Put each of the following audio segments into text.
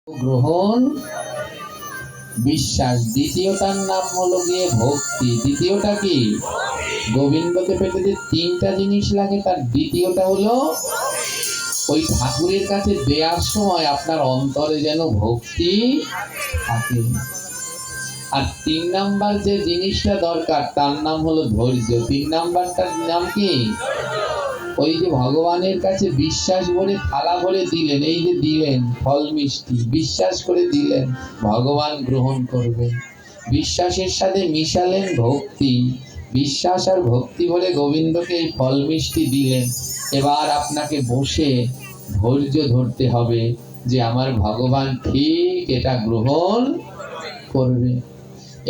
গ্রহণ, বিশ্বাস। দ্বিতীয়টার নাম হলো গিয়ে ভক্তি। দ্বিতীয়টা কি? গোবিন্দকে পেতে যে তিনটা জিনিস লাগে, তার দ্বিতীয়টা হলো ওই ঠাকুরের কাছে দেওয়ার সময় আপনার অন্তরে যেন ভক্তি থাকে। আর 3 নাম্বার যে জিনিসটা দরকার তার নাম হলো ধৈর্য। 3 নাম্বারটার নাম কি? ওই যে ভগবানের কাছে বিশ্বাস ভরে থালা ভরে দিলেন, এই যে দিলেন ফল মিষ্টি, বিশ্বাস করে দিলেন ভগবান গ্রহণ করবেন। বিশ্বাসের সাথে মিশালেন ভক্তি, বিশ্বাস আর ভক্তি ভরে গোবিন্দকে এই ফল মিষ্টি দিলেন। এবার আপনাকে বসে ধৈর্য ধরতে হবে যে আমার ভগবান ঠিক এটা গ্রহণ করবে।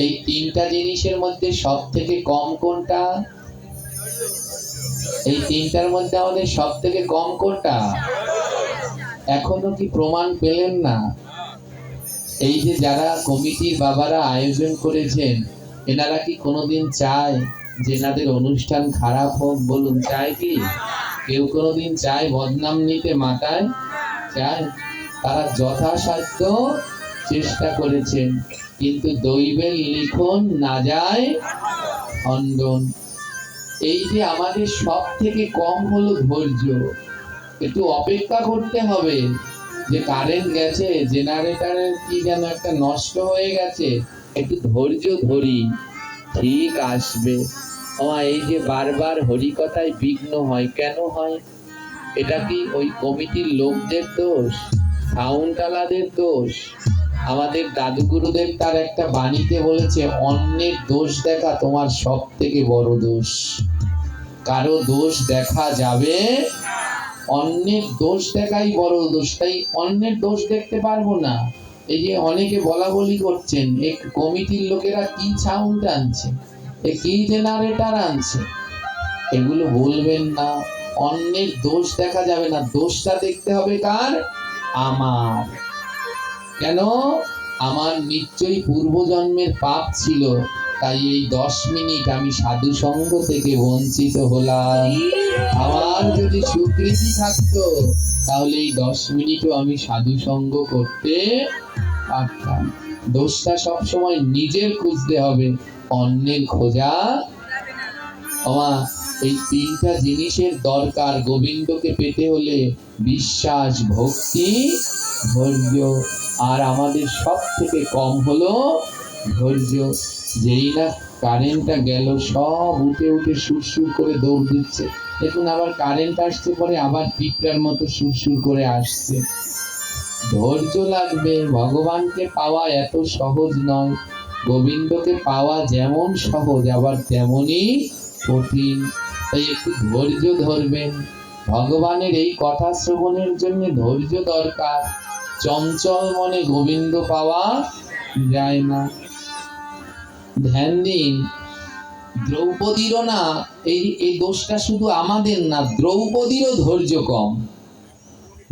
এই 3টা জিনিসের মধ্যে সব থেকে কম কোনটা? এই 3টার মধ্যে আমাদের সব থেকে কম কোনটা? এখনো কি প্রমাণ পেলেন না? এই যে যারা কমিটির বাবারা আয়োজন করেছেন, এনারা কি কোনোদিন চায় যে এনাদের অনুষ্ঠান খারাপ হোক? বলুন, চায় কি? কেউ কোনোদিন চায় বদনাম নিতে মাথায়? চায়? তারা যথাসাধ্য চেষ্টা করেছেন, কিন্তু দৈবের লিখন না যায় খণ্ডন। এই যে আমাদের সব থেকে কম হলো ধৈর্য। একটু অপেক্ষা করতে হবে যে কারেন্ট গেছে, জেনারেটরের কি যেন একটা নষ্ট হয়ে গেছে, একটু ধৈর্য ধরি, ঠিক আসবে। এই যে বারবার হরিকথায় বিঘ্ন হয়, কেন হয়? এটা কি ওই কমিটির লোকদের দোষ? সাউন্ডওয়ালাদের দোষ? আমাদের দাদু গুরুদেব তার একটা বাণীতে বলেছে, অন্যের দোষ দেখা তোমার সব থেকে বড় দোষ। কারো দোষ দেখা যাবে, অন্যের দোষ দেখাই বড় দোষ। তাই অন্যের দোষ দেখতে পারবো না। এই যে অনেকে বলা বলি করছেন, এক কমিটির লোকেরা কি সাউন্ড আনছে, কি জেনারেটর আনছে, এগুলো বলবেন না। অন্যের দোষ দেখা যাবে না, দোষটা দেখতে হবে কার? আমার। কেন? আমার নিশ্চয়ই পূর্বজন্মের পাপ ছিল, তাই এই 10 মিনিট আমি সাধু সঙ্গ থেকে বঞ্চিত হলাম। আমার যদি স্বীকৃতি থাকতো তাহলে এই 10 মিনিটও আমি সাধু সঙ্গ করতে পারতাম। দোষটা সবসময় নিজের খুঁজতে হবে, অন্যের খোঁজা। এই 3টা জিনিসের দরকার গোবিন্দকে পেতে হলে: বিশ্বাস, ভক্তি, ধৈর্য। আর আমাদের সব থেকে কম হলো ধৈর্য। যেই না কারেন্টটা গেল, সব উঠে উঠে সুরসুর করে দৌড় দিচ্ছে। দেখুন, আবার কারেন্ট আসছে, পরে আবার পিঁপড়ার মতো সুরসুর করে আসছে। ধৈর্য লাগবে। ভগবানকে পাওয়া এত সহজ নয়। গোবিন্দকে পাওয়া যেমন সহজ, আবার তেমনই কঠিন। তাই একটু ধৈর্য ধরবেন। ভগবানের এই কথা শ্রবণের জন্য ধৈর্য দরকার। চঞ্চল মনে গোবিন্দ পাওয়া যায় না। ধ্যান দিন, দ্রৌপদীরও না এই দোষটা শুধু আমাদের না, দ্রৌপদীরও ধৈর্য কম।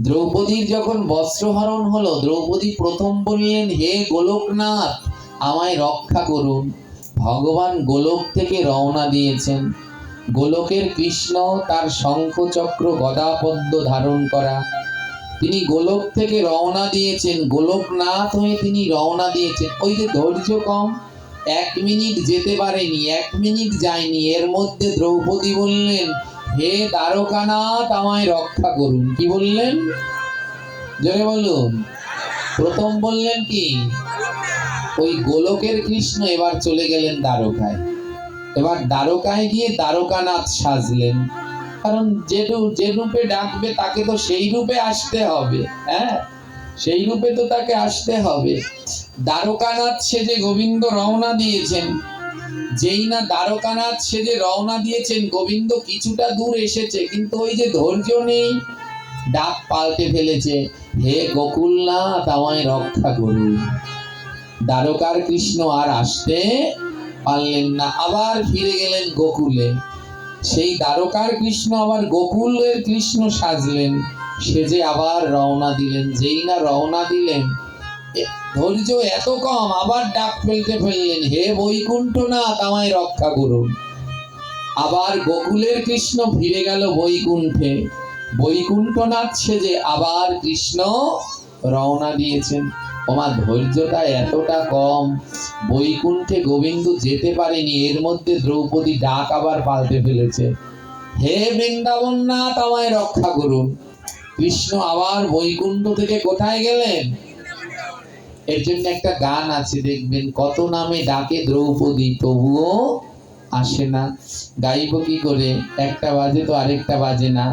দ্রৌপদীর যখন বস্ত্রহরণ হলো, দ্রৌপদী প্রথম বললেন, হে গোলকনাথ, আমায় রক্ষা করুন। ভগবান গোলক থেকে রওনা দিয়েছেন। গোলকের কৃষ্ণ, তার শঙ্খ চক্র গদা পদ্ম ধারণ করা, তিনি গোলক থেকে রওনা দিয়েছেন, গোলকনাথ হয়ে তিনি রওনা দিয়েছেন। ওই যে ধৈর্য কম, 1 মিনিট যেতে পারেনি, 1 মিনিট যায়নি, এর মধ্যে দ্রৌপদী বললেন, হে দ্বারকানাথ, আমায় রক্ষা করুন। কি বললেন? জোরে বলুন। প্রথম বললেন কি? ওই গোলকের কৃষ্ণ এবার চলে গেলেন দ্বারকায়। এবার দ্বারকায় গিয়ে দ্বারকানাথ সাজলেন, কারণ যে রূপে ডাকবে তাকে তো সেই রূপে আসতে হবে। হ্যাঁ, সেই রূপে তো তাকে আসতে হবে। দ্বারকানাথ সেজে গোবিন্দ রওনা দিয়েছেন। যেই না দ্বারকানাথ সেজে রওনা দিয়েছেন, গোবিন্দ কিছুটা দূর এসেছে, কিন্তু ওই যে ধৈর্য নেই, ডাক পাল্টে ফেলেছে, হে গোকুলনাথ, আমায় রক্ষা করুন। দ্বারকার কৃষ্ণ আর আসতে পারলেন না, আবার ফিরে গেলেন গোকুলে। সেই দ্বারকার কৃষ্ণ আবার গোকুলের কৃষ্ণ সাজলেন, সেজে আবার রওনা দিলেন। যেই না রওনা দিলেন, ধৈর্য এত কম, আবার ডাক ফেললেন, হে বৈকুণ্ঠনাথ, আমায় রক্ষা করুন। আবার গোকুলের কৃষ্ণ ফিরে গেল বৈকুণ্ঠে। বৈকুণ্ঠনাথ সেজে আবার কৃষ্ণ রওনা দিয়েছেন। আমার ধৈর্যটা এতটা কম, বৈকুণ্ঠে গোবিন্দ যেতে পারেনি, এর মধ্যে দ্রৌপদী ডাক আবার পাল্টে ফেলেছে, হে বৃন্দাবন নাথ আমায় রক্ষা করুন। কৃষ্ণ আবার বৈকুণ্ঠ থেকে কোথায় গেলেন? এর জন্য একটা গান আছে, দেখবেন, কত নামে ডাকে দ্রৌপদী তবুও আসে না। গাইব কি করে, একটা বাজে তো আরেকটা বাজে না।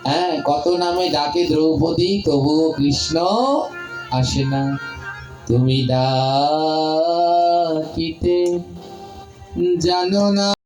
হ্যাঁ, কত নামে ডাকে দ্রৌপদী তবুও কৃষ্ণ আসে না। তুমি ডাকিতে জানো না